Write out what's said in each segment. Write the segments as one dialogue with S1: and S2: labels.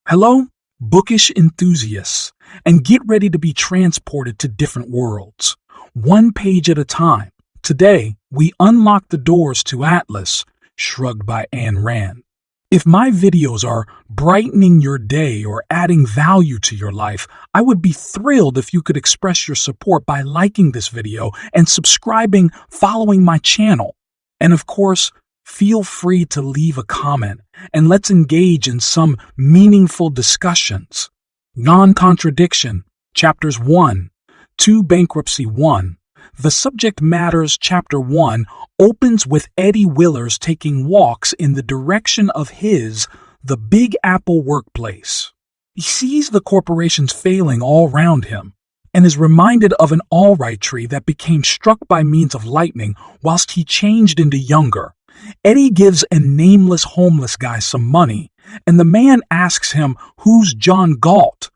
S1: Hello, bookish enthusiasts, and get ready to be transported to different worlds, one page at a time. Today, we unlock the doors to Atlas, Shrugged by Ayn Rand. If my videos are brightening your day or adding value to your life, I would be thrilled if you could express your support by liking this video and subscribing, following my channel. And of course, feel free to leave a comment and let's engage in some meaningful discussions. Non-contradiction, Chapters 1, 2 Bankruptcy 1. The Subject Matters Chapter 1 opens with Eddie Willers taking walks in the direction of the Big Apple workplace. He sees the corporations failing all around him and is reminded of an all-right tree that became struck by means of lightning whilst he changed into younger. Eddie gives a nameless homeless guy some money, and the man asks him, "Who's John Galt?"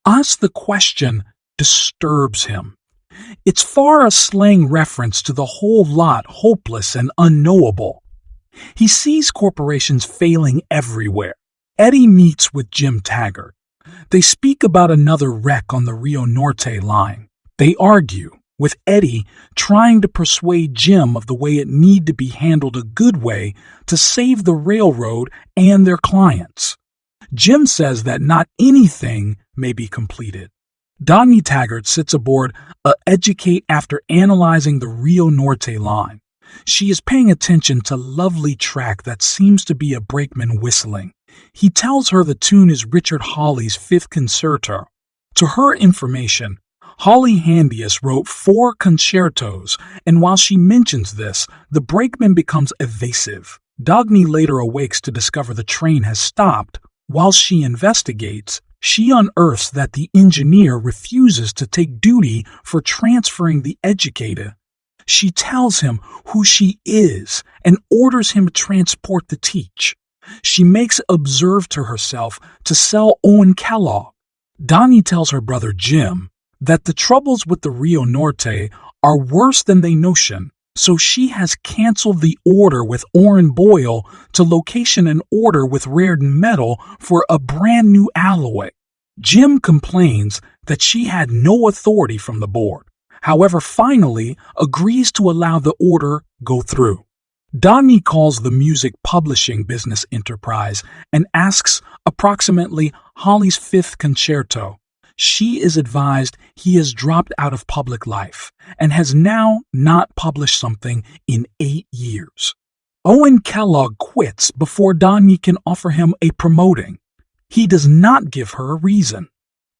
S1: Us, the question disturbs him. It's far a slang reference to the whole lot hopeless and unknowable. He sees corporations failing everywhere. Eddie meets with Jim Taggart. They speak about another wreck on the Rio Norte line. They argue, with Eddie trying to persuade Jim of the way it need to be handled a good way to save the railroad and their clients. Jim says that not anything may be completed. Dagny Taggart sits aboard a Educate after analyzing the Rio Norte line. She is paying attention to lovely track that seems to be a brakeman whistling. He tells her the tune is Richard Hawley's Fifth Concerto. To her information, Holly Handius wrote 4 concertos, and while she mentions this, the brakeman becomes evasive. Dagny later awakes to discover the train has stopped. While she investigates, she unearths that the engineer refuses to take duty for transferring the educator. She tells him who she is and orders him to transport the teach. She makes observe to herself to sell Owen Kellogg. Dagny tells her brother Jim that the troubles with the Rio Norte are worse than they notion, so she has canceled the order with Orrin Boyle to location an order with Reardon Metal for a brand new alloy. Jim complains that she had no authority from the board, however finally agrees to allow the order go through. Dagny calls the music publishing business enterprise and asks approximately Holly's 5th concerto. She is advised he has dropped out of public life and has now not published something in 8 years. Owen Kellogg quits before Dagny can offer him a promoting. He does not give her a reason.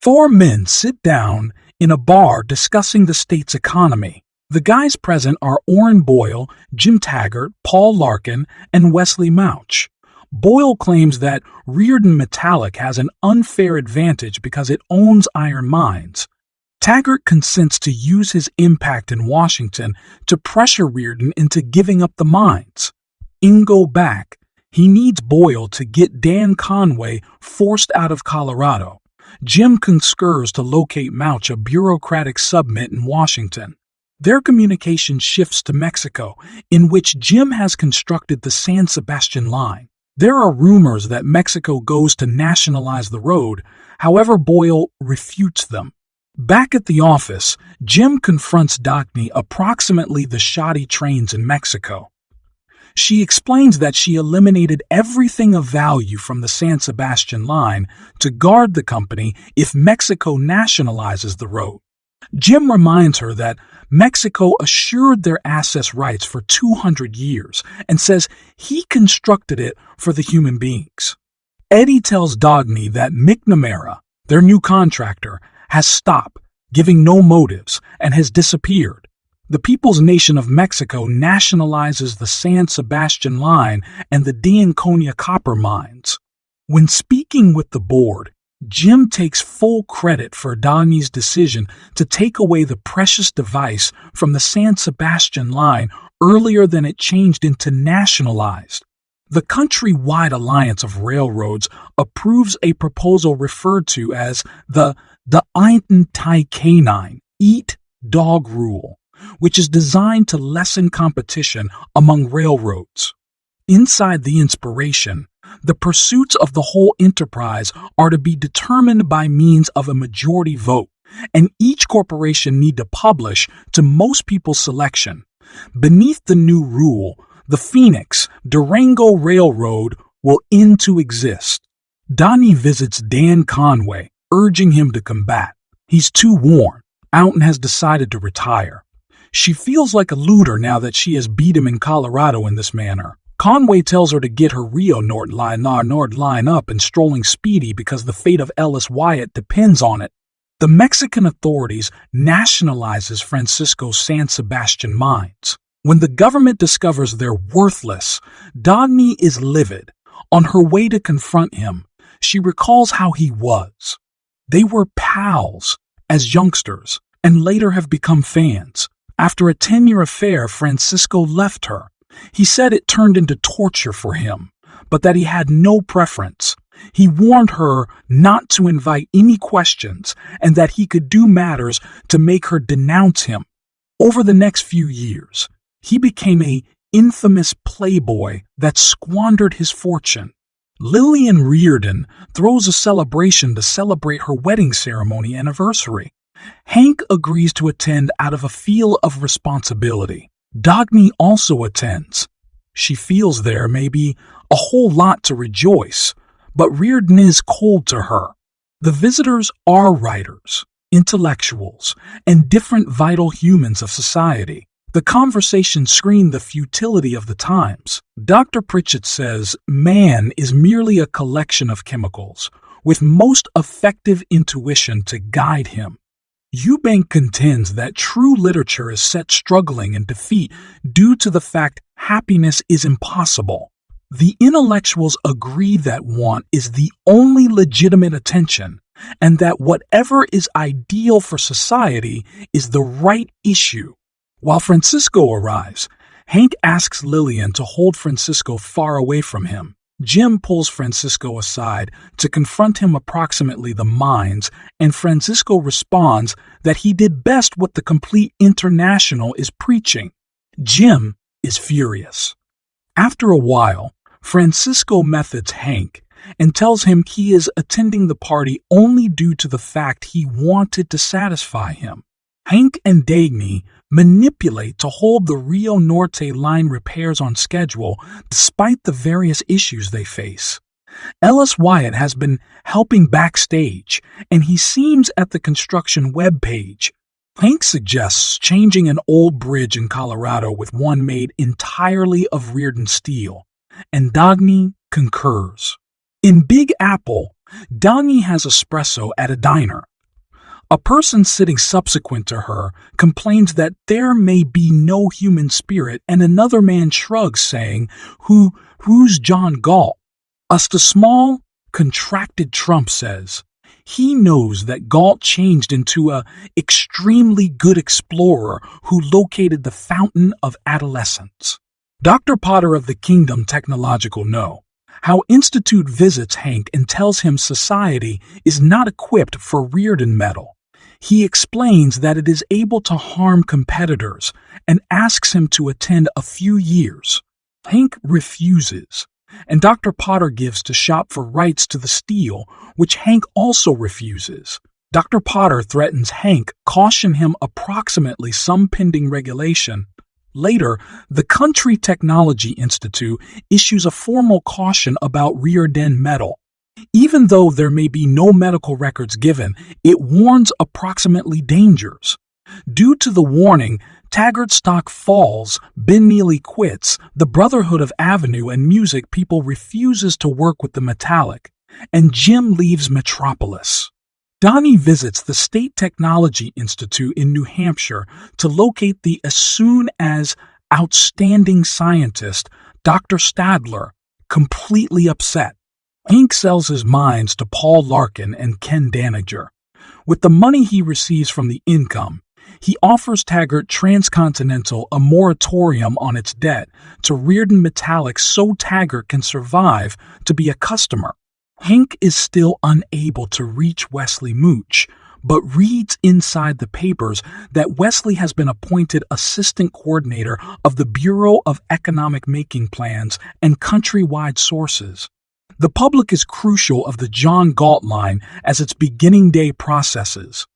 S1: 4 men sit down in a bar discussing the state's economy. The guys present are Orrin Boyle, Jim Taggart, Paul Larkin, and Wesley Mouch. Boyle claims that Reardon Metallic has an unfair advantage because it owns iron mines. Taggart consents to use his impact in Washington to pressure Reardon into giving up the mines. Ingo back, he needs Boyle to get Dan Conway forced out of Colorado. Jim concurs to locate Mouch a bureaucratic submit in Washington. Their communication shifts to Mexico, in which Jim has constructed the San Sebastian line. There are rumors that Mexico goes to nationalize the road, however Boyle refutes them. Back at the office, Jim confronts Dagny approximately the shoddy trains in Mexico. She explains that she eliminated everything of value from the San Sebastian line to guard the company if Mexico nationalizes the road. Jim reminds her that Mexico assured their access rights for 200 years and says he constructed it for the human beings. Eddie tells Dagny that McNamara, their new contractor, has stopped, giving no motives, and has disappeared. The People's Nation of Mexico nationalizes the San Sebastian line and the D'Anconia copper mines. When speaking with the board, Jim takes full credit for Dagny's decision to take away the precious device from the San Sebastian line earlier than it changed into nationalized. The countrywide alliance of railroads approves a proposal referred to as the Einten-Tai-Canine, Eat Dog Rule, which is designed to lessen competition among railroads. Inside the inspiration, The pursuits of the whole enterprise are to be determined by means of a majority vote, and each corporation need to publish to most people's selection. Beneath the new rule, the Phoenix Durango Railroad will end to exist. Dagny visits Dan Conway, urging him to combat. He's too worn out and has decided to retire. She feels like a looter now that she has beat him in Colorado in this manner. Conway tells her to get her Rio Nord line up and strolling speedy because the fate of Ellis Wyatt depends on it. The Mexican authorities nationalizes Francisco's San Sebastian mines. When the government discovers they're worthless, Dagny is livid. On her way to confront him, she recalls how he was. They were pals as youngsters and later have become fans. After a 10-year affair, Francisco left her. He said it turned into torture for him, but that he had no preference. He warned her not to invite any questions and that he could do matters to make her denounce him. Over the next few years, he became an infamous playboy that squandered his fortune. Lillian Reardon throws a celebration to celebrate her wedding ceremony anniversary. Hank agrees to attend out of a feel of responsibility. Dagny also attends. She feels there may be a whole lot to rejoice, but Reardon is cold to her. The visitors are writers, intellectuals, and different vital humans of society. The conversation screened the futility of the times. Dr. Pritchett says man is merely a collection of chemicals, with most effective intuition to guide him. Eubank contends that true literature is set struggling in defeat due to the fact happiness is impossible. The intellectuals agree that want is the only legitimate attention, and that whatever is ideal for society is the right issue. While Francisco arrives, Hank asks Lillian to hold Francisco far away from him. Jim pulls Francisco aside to confront him approximately the mines, and Francisco responds that he did best what the complete international is preaching. Jim is furious. After a while, Francisco methods Hank and tells him he is attending the party only due to the fact he wanted to satisfy him. Hank and Dagny manipulate to hold the Rio Norte line repairs on schedule despite the various issues they face. Ellis Wyatt has been helping backstage, and he seems at the construction webpage. Hank suggests changing an old bridge in Colorado with one made entirely of Reardon steel, and Dagny concurs. In Big Apple, Dagny has espresso at a diner. A person sitting subsequent to her complains that there may be no human spirit, and another man shrugs, saying, Who's John Galt? A small, contracted Trump says, he knows that Galt changed into a extremely good explorer who located the fountain of adolescence. Dr. Potter of the Kingdom Technological know how Institute visits Hank and tells him society is not equipped for Reardon metal. He explains that it is able to harm competitors and asks him to attend a few years. Hank refuses, and Dr. Potter gives to shop for rights to the steel, which Hank also refuses. Dr. Potter threatens Hank, caution him approximately some pending regulation. Later, the Country Technology Institute issues a formal caution about Reardon metal. Even though there may be no medical records given, it warns approximately dangers. Due to the warning, Taggart stock falls, Ben Neely quits, the Brotherhood of Avenue and Music People refuses to work with the metallic, and Jim leaves Metropolis. Dagny visits the State Technology Institute in New Hampshire to locate the as soon as outstanding scientist, Dr. Stadler, completely upset. Hank sells his mines to Paul Larkin and Ken Danager. With the money he receives from the income, he offers Taggart Transcontinental a moratorium on its debt to Reardon Metallics so Taggart can survive to be a customer. Hank is still unable to reach Wesley Mooch, but reads inside the papers that Wesley has been appointed assistant coordinator of the Bureau of Economic Making Plans and Countrywide Sources. The public is crucial of the John Galt line as its beginning day processes.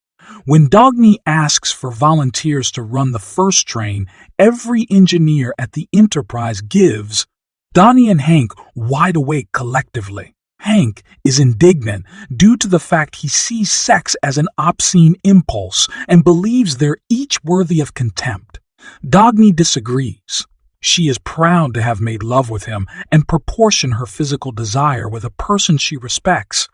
S1: When Dagny asks for volunteers to run the first train, every engineer at the enterprise gives. Dagny and Hank wide awake collectively. Hank is indignant due to the fact he sees sex as an obscene impulse and believes they're each worthy of contempt. Dagny disagrees. She is proud to have made love with him and proportion her physical desire with a person she respects.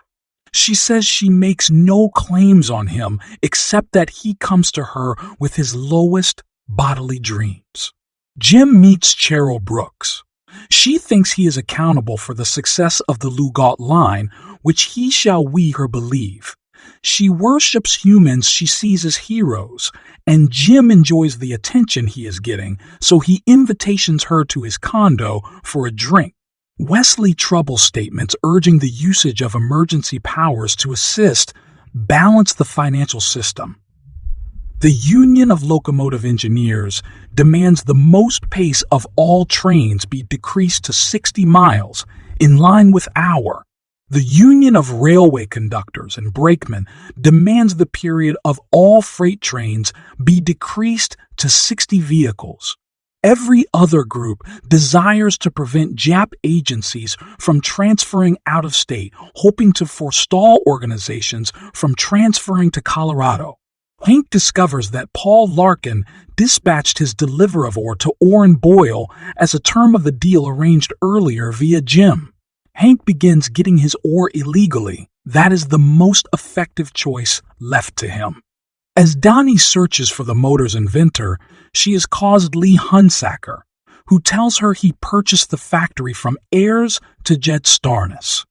S1: She says she makes no claims on him except that he comes to her with his lowest bodily dreams. Jim meets Cheryl Brooks. She thinks he is accountable for the success of the Lou Galt line, which he shall we her believe. She worships humans she sees as heroes, and Jim enjoys the attention he is getting, so he invitations her to his condo for a drink. Wesley troubles statements urging the usage of emergency powers to assist balance the financial system. The Union of Locomotive Engineers demands the most pace of all trains be decreased to 60 miles, in line with hour. The Union of Railway Conductors and Brakemen demands the period of all freight trains be decreased to 60 vehicles. Every other group desires to prevent Jap agencies from transferring out of state, hoping to forestall organizations from transferring to Colorado. Hank discovers that Paul Larkin dispatched his deliver of ore to Orrin Boyle as a term of the deal arranged earlier via Jim. Hank begins getting his ore illegally. That is the most effective choice left to him. As Dagny searches for the motor's inventor, she is caused Lee Hunsaker, who tells her he purchased the factory from heirs to Jed Starnes.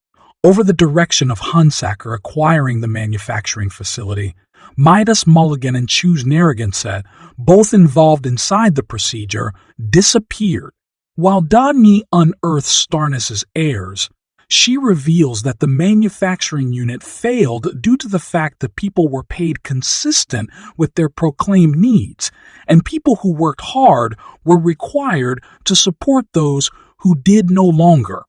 S1: Over the direction of Hunsaker acquiring the manufacturing facility, Midas Mulligan and Choose Narragansett, both involved inside the procedure, disappeared. While Dagny unearths Starnes' heirs, she reveals that the manufacturing unit failed due to the fact that people were paid consistent with their proclaimed needs, and people who worked hard were required to support those who did no longer.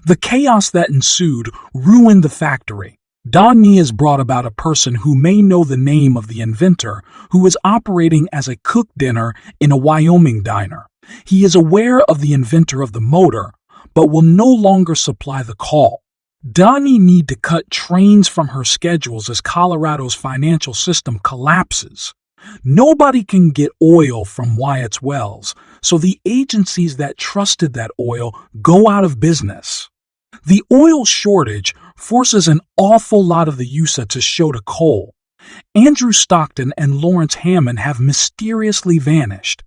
S1: The chaos that ensued ruined the factory. Dagny has brought about a person who may know the name of the inventor, who is operating as a cook dinner in a Wyoming diner. He is aware of the inventor of the motor, but will no longer supply the call. Dagny needs to cut trains from her schedules as Colorado's financial system collapses. Nobody can get oil from Wyatt's wells, so the agencies that trusted that oil go out of business. The oil shortage forces an awful lot of the USA to show to coal. Andrew Stockton and Lawrence Hammond have mysteriously vanished.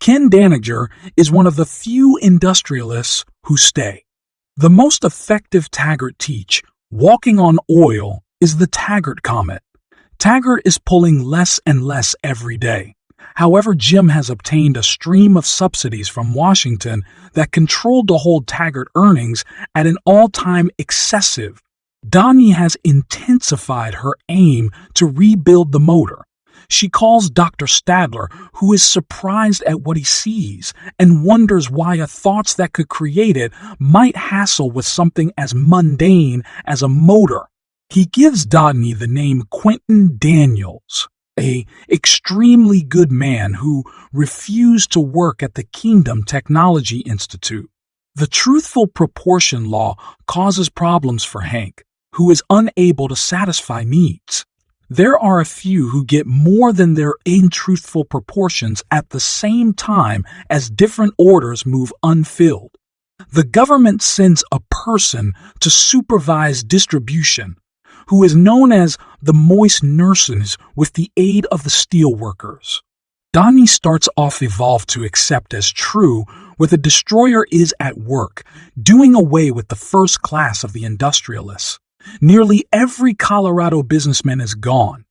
S1: Ken Danager is one of the few industrialists who stay. The most effective Taggart teach, walking on oil, is the Taggart Comet. Taggart is pulling less and less every day. However, Jim has obtained a stream of subsidies from Washington that controlled to hold Taggart earnings at an all-time excessive. Dagny has intensified her aim to rebuild the motor. She calls Dr. Stadler, who is surprised at what he sees and wonders why a thoughts that could create it might hassle with something as mundane as a motor. He gives Dagny the name Quentin Daniels, an extremely good man who refused to work at the Kingdom Technology Institute. The truthful proportion law causes problems for Hank, who is unable to satisfy needs. There are a few who get more than their untruthful proportions at the same time as different orders move unfilled. The government sends a person to supervise distribution, who is known as the moist nurses with the aid of the steelworkers. Dagny starts off evolved to accept as true where the destroyer is at work, doing away with the first class of the industrialists. Nearly every Colorado businessman is gone.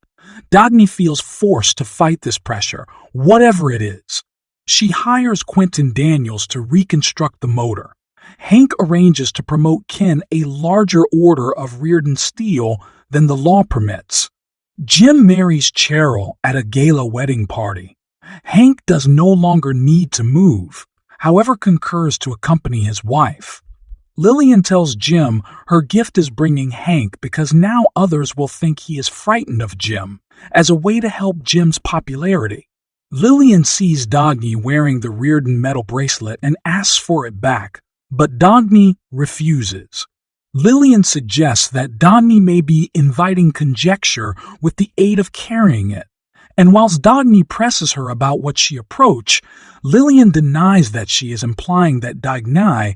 S1: Dagny feels forced to fight this pressure, whatever it is. She hires Quentin Daniels to reconstruct the motor. Hank arranges to promote Ken a larger order of Reardon steel than the law permits. Jim marries Cheryl at a gala wedding party. Hank does no longer need to move, however concurs to accompany his wife. Lillian tells Jim her gift is bringing Hank because now others will think he is frightened of Jim, as a way to help Jim's popularity. Lillian sees Dagny wearing the Reardon metal bracelet and asks for it back, but Dagny refuses. Lillian suggests that Dagny may be inviting conjecture with the aid of carrying it, and whilst Dagny presses her about what she approached, Lillian denies that she is implying that Dagny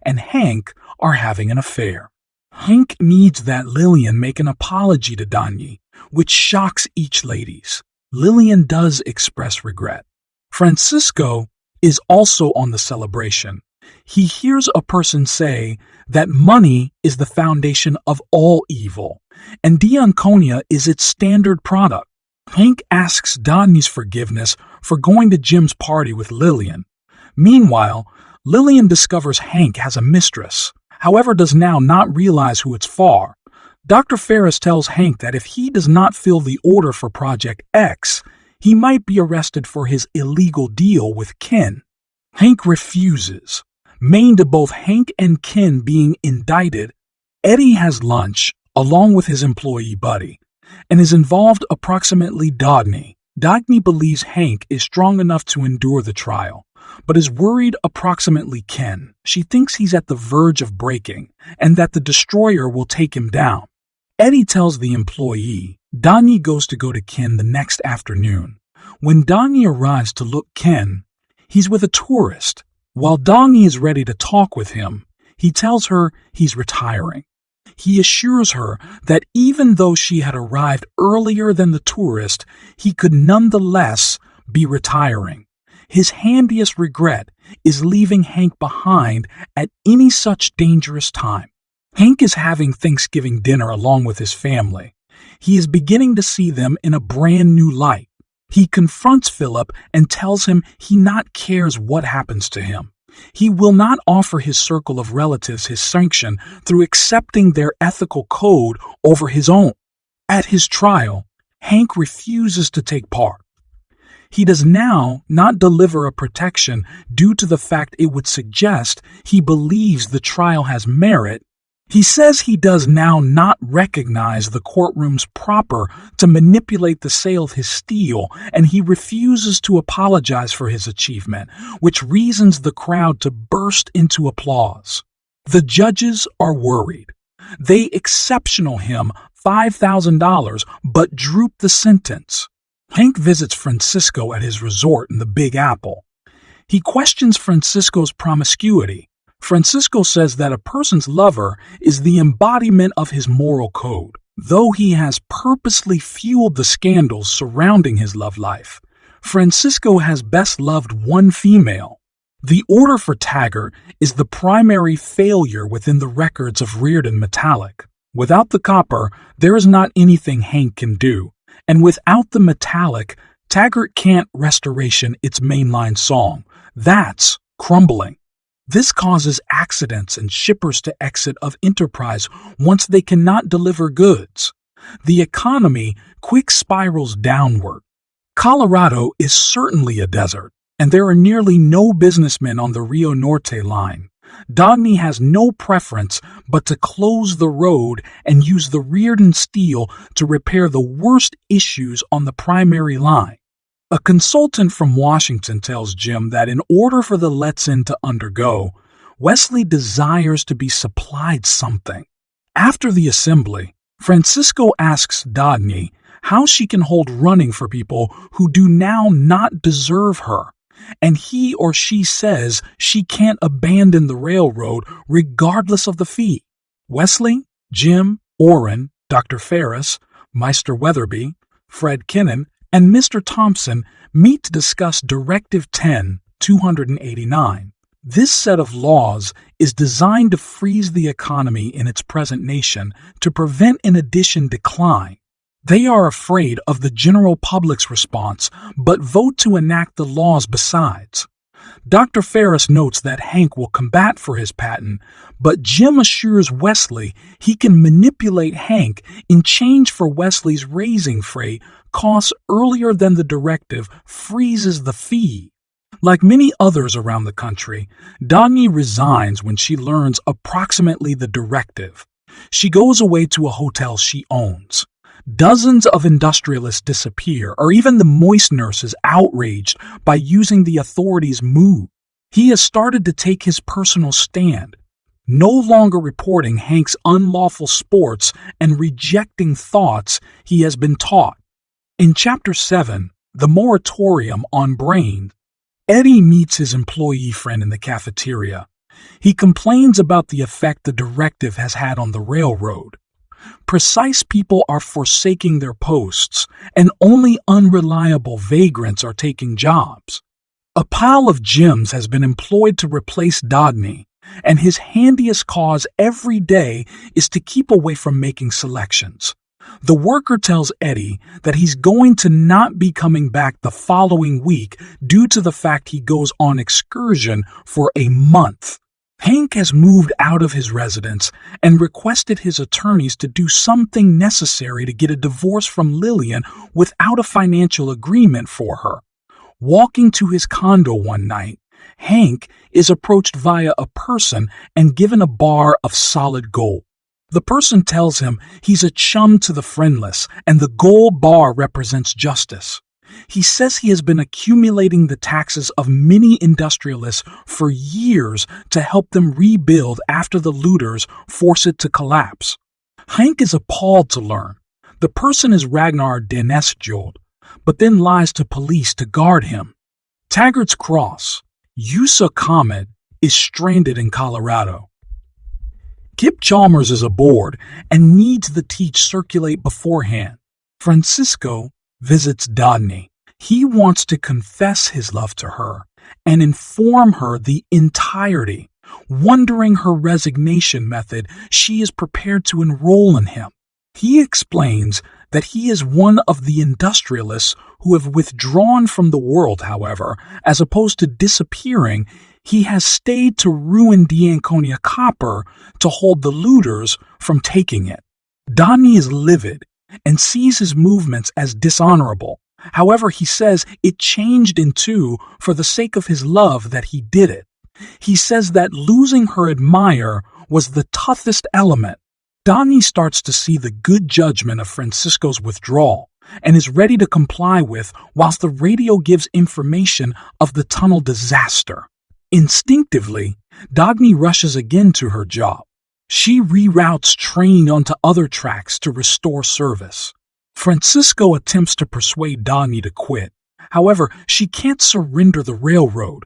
S1: and Hank are having an affair. Hank needs that Lillian make an apology to Dagny, which shocks each ladies. Lillian does express regret. Francisco is also on the celebration. He hears a person say that money is the foundation of all evil, and Dianconia is its standard product. Hank asks Dagny's forgiveness for going to Jim's party with Lillian. Meanwhile, Lillian discovers Hank has a mistress, however does now not realize who it's for. Dr. Ferris tells Hank that if he does not fill the order for Project X, he might be arrested for his illegal deal with Ken. Hank refuses. Main to both Hank and Ken being indicted, Eddie has lunch along with his employee buddy, and is involved approximately Dagny. Dagny believes Hank is strong enough to endure the trial, but is worried approximately Ken. She thinks he's at the verge of breaking, and that the destroyer will take him down. Eddie tells the employee Dagny goes to Ken the next afternoon. When Dagny arrives to look Ken, he's with a tourist. While Dagny is ready to talk with him, he tells her he's retiring. He assures her that even though she had arrived earlier than the tourist, he could nonetheless be retiring. His handiest regret is leaving Hank behind at any such dangerous time. Hank is having Thanksgiving dinner along with his family. He is beginning to see them in a brand new light. He confronts Philip and tells him he not cares what happens to him. He will not offer his circle of relatives his sanction through accepting their ethical code over his own. At his trial, Hank refuses to take part. He does now not deliver a protection due to the fact it would suggest he believes the trial has merit. He says he does now not recognize the courtrooms proper to manipulate the sale of his steel, and he refuses to apologize for his achievement, which reasons the crowd to burst into applause. The judges are worried. They exceptional him $5,000 but droop the sentence. Hank visits Francisco at his resort in the Big Apple. He questions Francisco's promiscuity. Francisco says that a person's lover is the embodiment of his moral code, though he has purposely fueled the scandals surrounding his love life. Francisco has best loved one female. The order for Taggart is the primary failure within the records of Reardon Metallic. Without the copper, there is not anything Hank can do, and without the metallic, Taggart can't restoration its mainline song. That's crumbling. This causes accidents and shippers to exit of enterprise once they cannot deliver goods. The economy quick spirals downward. Colorado is certainly a desert, and there are nearly no businessmen on the Rio Norte line. Dagny has no preference but to close the road and use the Reardon steel to repair the worst issues on the primary line. A consultant from Washington tells Jim that in order for the Let's In to undergo, Wesley desires to be supplied something. After the assembly, Francisco asks Dagny how she can hold running for people who do now not deserve her, and he or she says she can't abandon the railroad regardless of the fee. Wesley, Jim, Orrin, Dr. Ferris, Meister Weatherby, Fred Kinnan, and Mr. Thompson meet to discuss Directive 10-289. This set of laws is designed to freeze the economy in its present nation to prevent an addition decline. They are afraid of the general public's response, but vote to enact the laws besides. Dr. Ferris notes that Hank will combat for his patent, but Jim assures Wesley he can manipulate Hank in change for Wesley's raising freight costs earlier than the directive freezes the fee. Like many others around the country, Dagny resigns when she learns approximately the directive. She goes away to a hotel she owns. Dozens of industrialists disappear, or even the moist nurse is outraged by using the authorities' mood. He has started to take his personal stand, no longer reporting Hank's unlawful sports and rejecting thoughts he has been taught. In Chapter 7, The Moratorium on Brain, Eddie meets his employee friend in the cafeteria. He complains about the effect the directive has had on the railroad. Precise people are forsaking their posts, and only unreliable vagrants are taking jobs. A pile of gems has been employed to replace Dagny, and his handiest cause every day is to keep away from making selections. The worker tells Eddie that he's going to not be coming back the following week due to the fact he goes on excursion for a month. Hank has moved out of his residence and requested his attorneys to do something necessary to get a divorce from Lillian without a financial agreement for her. Walking to his condo one night, Hank is approached via a person and given a bar of solid gold. The person tells him he's a chum to the friendless and the gold bar represents justice. He says he has been accumulating the taxes of many industrialists for years to help them rebuild after the looters force it to collapse. Hank is appalled to learn the person is Ragnar Daneskjold, but then lies to police to guard him. Taggart's cross, Yusa Comet, is stranded in Colorado. Kip Chalmers is aboard and needs the teach circulate beforehand. Francisco visits Dagny. He wants to confess his love to her and inform her the entirety. Wondering her resignation method, she is prepared to enroll in him. He explains that he is one of the industrialists who have withdrawn from the world, however, as opposed to disappearing. He has stayed to ruin D'Anconia copper to hold the looters from taking it. Dagny is livid and sees his movements as dishonorable. However, he says it changed in two for the sake of his love that he did it. He says that losing her admirer was the toughest element. Dagny starts to see the good judgment of Francisco's withdrawal and is ready to comply with, whilst the radio gives information of the tunnel disaster. Instinctively, Dagny rushes again to her job. She reroutes train onto other tracks to restore service. Francisco attempts to persuade Dagny to quit. However, she can't surrender the railroad.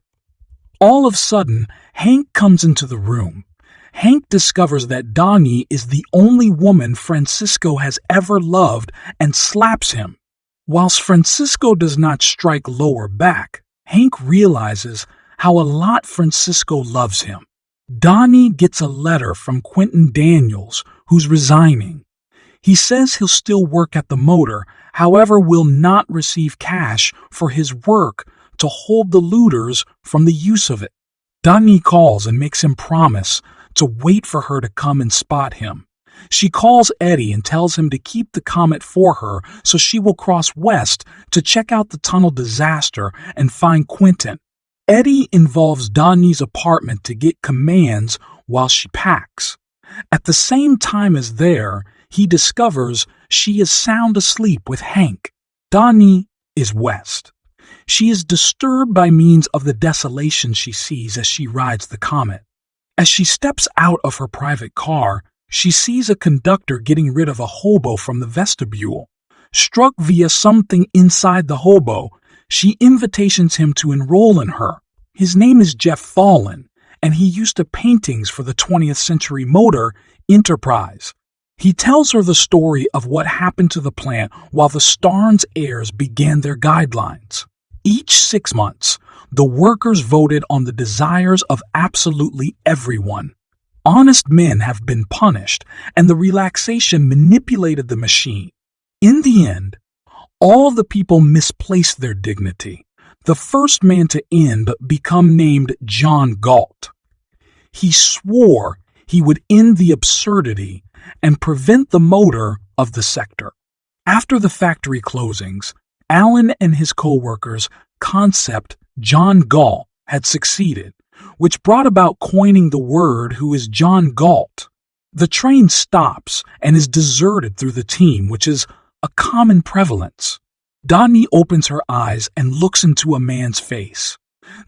S1: All of a sudden, Hank comes into the room. Hank discovers that Dagny is the only woman Francisco has ever loved and slaps him. Whilst Francisco does not strike lower back, Hank realizes how a lot Francisco loves him. Dagny gets a letter from Quentin Daniels, who's resigning. He says he'll still work at the motor, however will not receive cash for his work to hold the looters from the use of it. Dagny calls and makes him promise to wait for her to come and spot him. She calls Eddie and tells him to keep the comet for her so she will cross west to check out the tunnel disaster and find Quentin. Eddie involves Dagny's apartment to get commands while she packs. At the same time as there, he discovers she is sound asleep with Hank. Dagny is west. She is disturbed by means of the desolation she sees as she rides the comet. As she steps out of her private car, she sees a conductor getting rid of a hobo from the vestibule. Struck via something inside the hobo, she invitations him to enroll in her. His name is Jeff Fallon, and he used to paintings for the 20th century motor, Enterprise. He tells her the story of what happened to the plant while the Starnes heirs began their guidelines. Each 6 months, the workers voted on the desires of absolutely everyone. Honest men have been punished, and the relaxation manipulated the machine. In the end, all the people misplaced their dignity. The first man to end become named John Galt. He swore he would end the absurdity and prevent the motor of the sector. After the factory closings, Allen and his co-workers' concept John Galt had succeeded, which brought about coining the word who is John Galt. The train stops and is deserted through the team, which is a common prevalence. Dagny opens her eyes and looks into a man's face.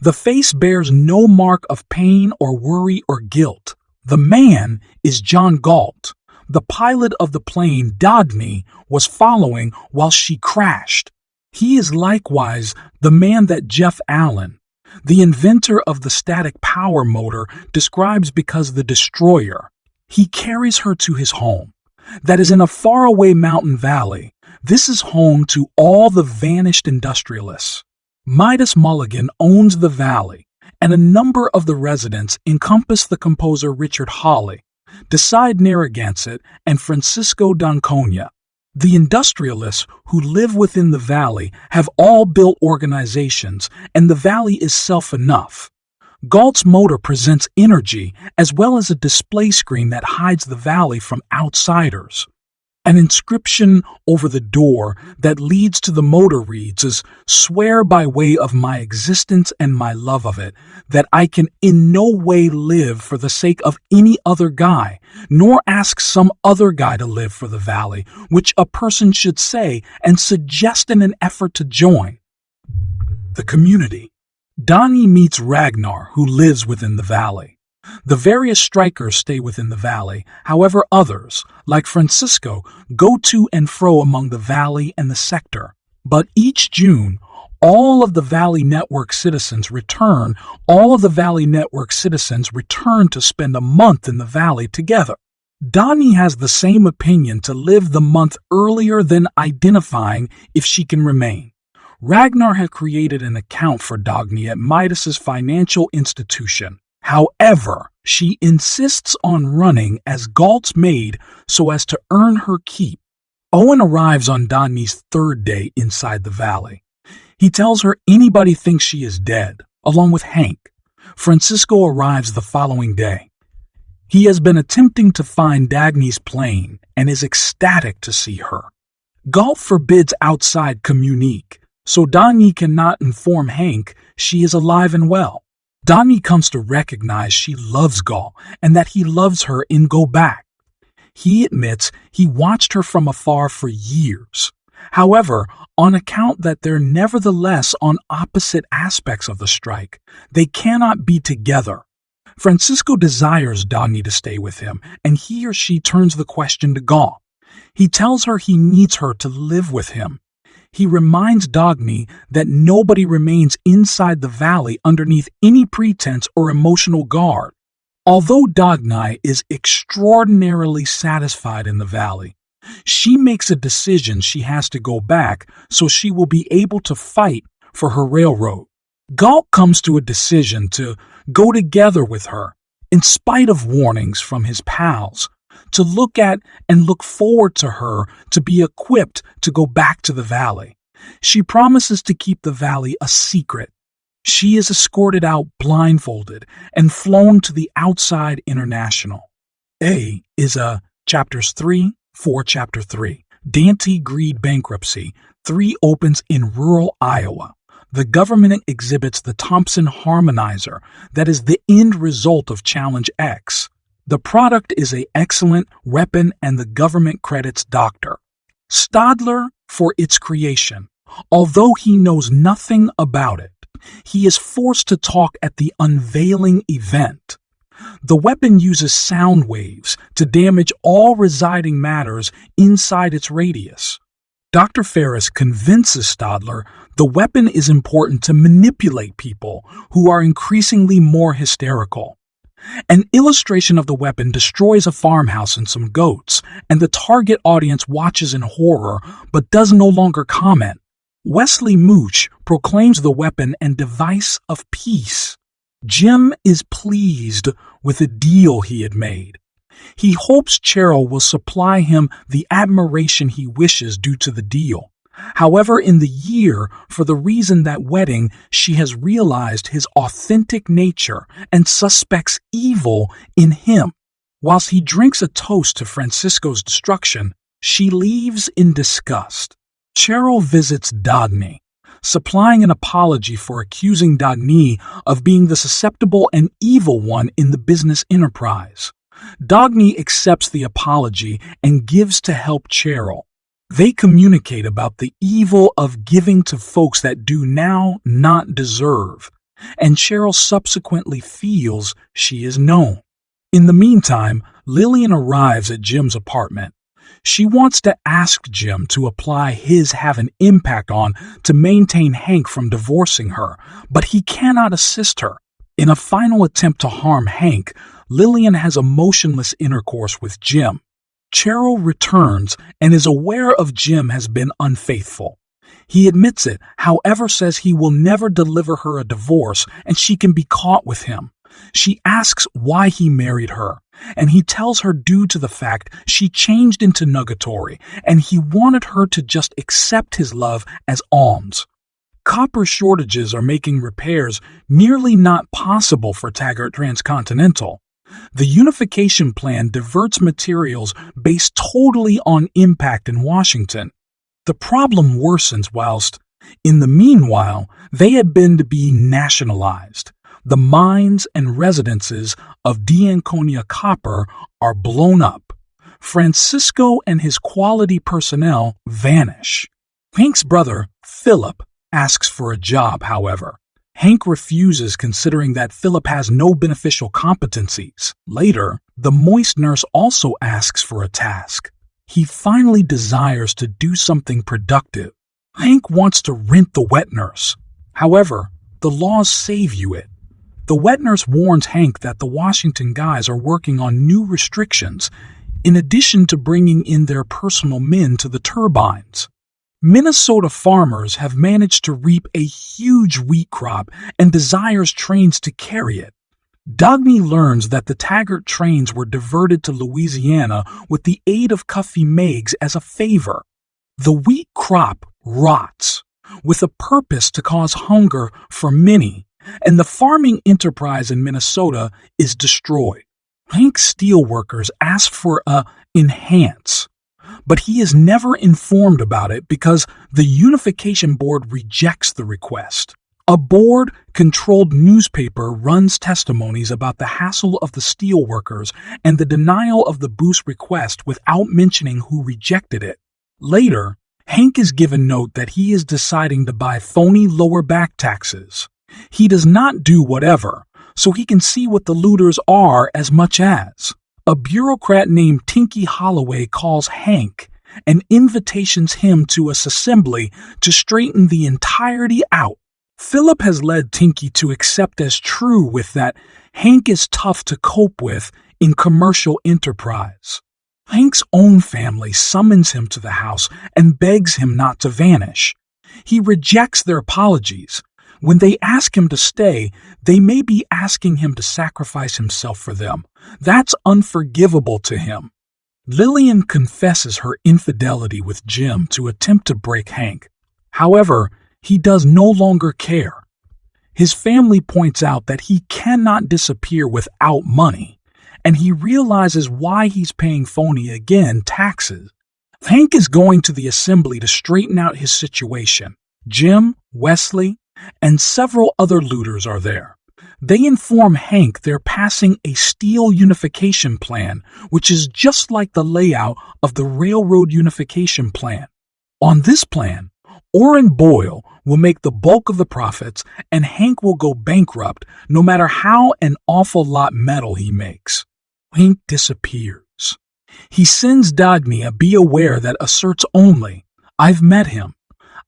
S1: The face bears no mark of pain or worry or guilt. The man is John Galt, the pilot of the plane Dagny was following while she crashed. He is likewise the man that Jeff Allen, the inventor of the static power motor, describes because the destroyer. He carries her to his home, that is in a faraway mountain valley. This is home to all the vanished industrialists. Midas Mulligan owns the valley, and a number of the residents encompass the composer Richard Hawley, Decide Narragansett, and Francisco d'Ancona. The industrialists who live within the valley have all built organizations, and the valley is self-enough. Galt's motor presents energy as well as a display screen that hides the valley from outsiders. An inscription over the door that leads to the motor reads, "Swear by way of my existence and my love of it, that I can in no way live for the sake of any other guy, nor ask some other guy to live for the valley," which a person should say and suggest in an effort to join. The community. Dagny meets Ragnar, who lives within the valley. The various strikers stay within the valley. However, others, like Francisco, go to and fro among the valley and the sector. But each June, all of the Valley Network citizens return to spend a month in the valley together. Dagny has the same opinion to live the month earlier than identifying if she can remain. Ragnar had created an account for Dagny at Midas's financial institution. However, she insists on running as Galt's maid so as to earn her keep. Owen arrives on Dagny's third day inside the valley. He tells her anybody thinks she is dead, along with Hank. Francisco arrives the following day. He has been attempting to find Dagny's plane and is ecstatic to see her. Galt forbids outside communique, so Dagny cannot inform Hank she is alive and well. Dagny comes to recognize she loves Galt and that he loves her in Go Back. He admits he watched her from afar for years. However, on account that they're nevertheless on opposite aspects of the strike, they cannot be together. Francisco desires Dagny to stay with him, and he or she turns the question to Galt. He tells her he needs her to live with him. He reminds Dagny that nobody remains inside the valley underneath any pretense or emotional guard. Although Dagny is extraordinarily satisfied in the valley, she makes a decision she has to go back so she will be able to fight for her railroad. Galt comes to a decision to go together with her, in spite of warnings from his pals, to look at and look forward to her to be equipped to go back to the valley. She promises to keep the valley a secret. She is escorted out blindfolded and flown to the outside international. A is a Chapters 3, 4 Chapter 3. Dante Greed Bankruptcy. 3 opens in rural Iowa. The government exhibits the Thompson Harmonizer that is the end result of Challenge X. The product is an excellent weapon and the government credits Dr. Stadler for its creation. Although he knows nothing about it, he is forced to talk at the unveiling event. The weapon uses sound waves to damage all residing matters inside its radius. Dr. Ferris convinces Stadler the weapon is important to manipulate people who are increasingly more hysterical. An illustration of the weapon destroys a farmhouse and some goats, and the target audience watches in horror but does no longer comment. Wesley Mooch proclaims the weapon and device of peace. Jim is pleased with the deal he had made. He hopes Cheryl will supply him the admiration he wishes due to the deal. However, in the year, for the reason that wedding, she has realized his authentic nature and suspects evil in him. Whilst he drinks a toast to Francisco's destruction, she leaves in disgust. Cheryl visits Dagny, supplying an apology for accusing Dagny of being the susceptible and evil one in the business enterprise. Dagny accepts the apology and gives to help Cheryl. They communicate about the evil of giving to folks that do now not deserve, and Cheryl subsequently feels she is known. In the meantime, Lillian arrives at Jim's apartment. She wants to ask Jim to apply his have an impact on to maintain Hank from divorcing her, but he cannot assist her. In a final attempt to harm Hank, Lillian has emotionless intercourse with Jim. Cheryl returns and is aware of Jim has been unfaithful. He admits it, however says he will never deliver her a divorce and she can be caught with him. She asks why he married her, and he tells her due to the fact she changed into nugatory and he wanted her to just accept his love as alms. Copper shortages are making repairs nearly not possible for Taggart Transcontinental. The unification plan diverts materials based totally on impact in Washington. The problem worsens whilst, in the meanwhile, they had been to be nationalized. The mines and residences of D'Anconia Copper are blown up. Francisco and his quality personnel vanish. Hank's brother, Philip, asks for a job, however. Hank refuses, considering that Philip has no beneficial competencies. Later, the moist nurse also asks for a task. He finally desires to do something productive. Hank wants to rent the wet nurse. However, the laws save you it. The wet nurse warns Hank that the Washington guys are working on new restrictions, in addition to bringing in their personal men to the turbines. Minnesota farmers have managed to reap a huge wheat crop and desires trains to carry it. Dagny learns that the Taggart trains were diverted to Louisiana with the aid of Cuffy Meigs as a favor. The wheat crop rots, with a purpose to cause hunger for many, and the farming enterprise in Minnesota is destroyed. Hank's steelworkers ask for a enhance, but he is never informed about it because the Unification Board rejects the request. A board-controlled newspaper runs testimonies about the hassle of the steelworkers and the denial of the boost request without mentioning who rejected it. Later, Hank is given note that he is deciding to buy phony lower back taxes. He does not do whatever, so he can see what the looters are as much as. A bureaucrat named Tinky Holloway calls Hank and invitations him to a assembly to straighten the entirety out. Philip has led Tinky to accept as true with that Hank is tough to cope with in commercial enterprise. Hank's own family summons him to the house and begs him not to vanish. He rejects their apologies. When they ask him to stay, they may be asking him to sacrifice himself for them. That's unforgivable to him. Lillian confesses her infidelity with Jim to attempt to break Hank. However, he does no longer care. His family points out that he cannot disappear without money, and he realizes why he's paying phony again taxes. Hank is going to the assembly to straighten out his situation. Jim, Wesley, and several other looters are there. They inform Hank they're passing a steel unification plan, which is just like the layout of the railroad unification plan. On this plan, Orrin Boyle will make the bulk of the profits, and Hank will go bankrupt no matter how an awful lot metal he makes. Hank disappears. He sends Dagny a be aware that asserts only, "I've met him.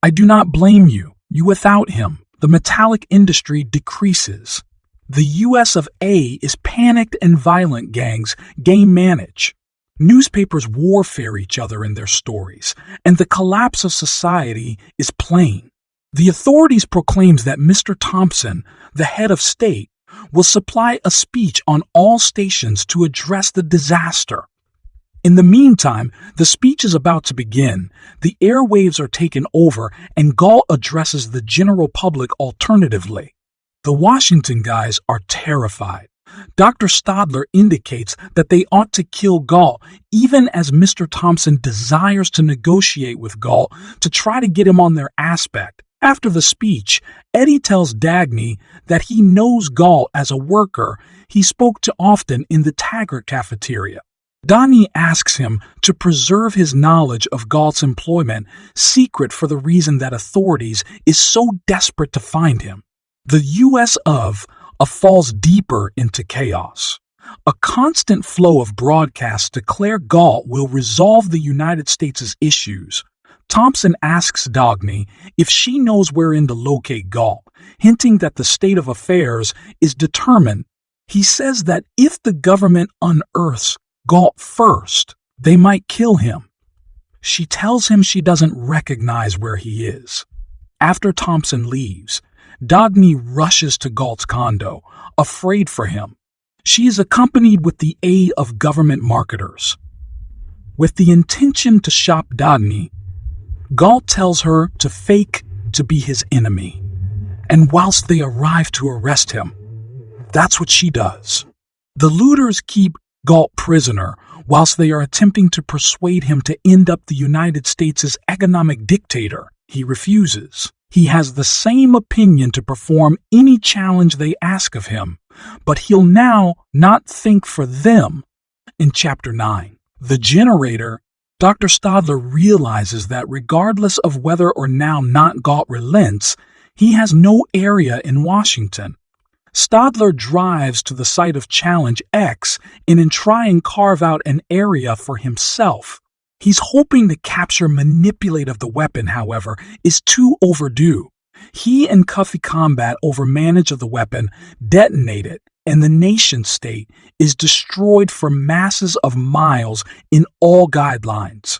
S1: I do not blame you. You without him." The metallic industry decreases. The US of A is panicked and violent gangs game manage. Newspapers warfare each other in their stories, and the collapse of society is plain. The authorities proclaims that Mr. Thompson, the head of state, will supply a speech on all stations to address the disaster. In the meantime, the speech is about to begin, the airwaves are taken over, and Galt addresses the general public alternatively. The Washington guys are terrified. Dr. Stadler indicates that they ought to kill Galt, even as Mr. Thompson desires to negotiate with Galt to try to get him on their aspect. After the speech, Eddie tells Dagny that he knows Galt as a worker he spoke to often in the Taggart cafeteria. Dagny asks him to preserve his knowledge of Galt's employment secret for the reason that authorities is so desperate to find him. The U.S. of falls deeper into chaos. A constant flow of broadcasts declare Galt will resolve the United States' issues. Thompson asks Dagny if she knows wherein to locate Galt, hinting that the state of affairs is determined. He says that if the government unearths Galt first, they might kill him. She tells him she doesn't recognize where he is. After Thompson leaves, Dagny rushes to Galt's condo, afraid for him. She is accompanied with the aid of government marketers. With the intention to shop Dagny, Galt tells her to fake to be his enemy. And whilst they arrive to arrest him, that's what she does. The looters keep Galt prisoner whilst they are attempting to persuade him to end up the United States' economic dictator. He refuses. He has the same opinion to perform any challenge they ask of him, but he'll now not think for them. In Chapter 9, The Generator, Dr. Stadler realizes that regardless of whether or not Galt relents, he has no area in Washington. Stadler drives to the site of Challenge X and in try and carve out an area for himself. He's hoping the capture manipulate of the weapon, however, is too overdue. He and Cuffy combat over manage of the weapon, detonate it, and the nation-state is destroyed for masses of miles in all guidelines.